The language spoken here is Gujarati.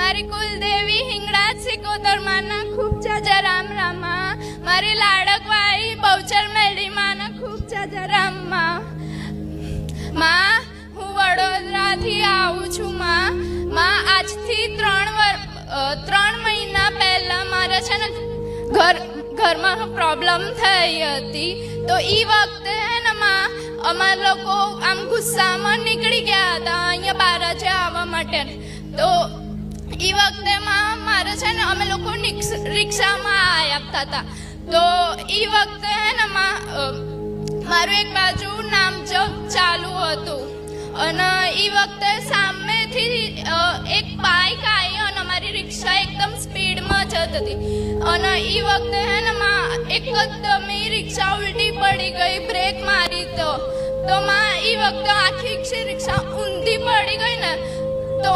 મારી કુલદેવી હિંગળા સિકોતર માના ખૂબ જાજા રામ રામા, મારી લાડકવાઈ બહુચર મેળી માના ખૂબ જાજા રામા. માં હું વડોદરાથી આવું છું. માં આજથી 3 મહિના પહેલા મારે છે ને ઘરમાં પ્રોબ્લેમ થઈ હતી. તો એ વખતે ને માં અમારા લોકો આમ ગુસ્સામાં નીકળી ગયા હતા અહીંયા બારાજે આવવા માટે. તો એ વખતે મારે છે ને અમે લોકો રિક્ષામાં આવતા હતા. તો એ વખતે ને મારું એક બાજુ નામ જપ ચાલુ હતું અને એ વખતે સામેથી એક બાઇક આવી અને અમારી રિક્ષા એકદમ સ્પીડમાં જતી હતી. અને એ વખતે હે ને એકદમ એ રિક્ષા ઉલટી પડી ગઈ, બ્રેક મારી તો એ વખતે આખી રિક્ષા ઊંધી પડી ગઈ ને. તો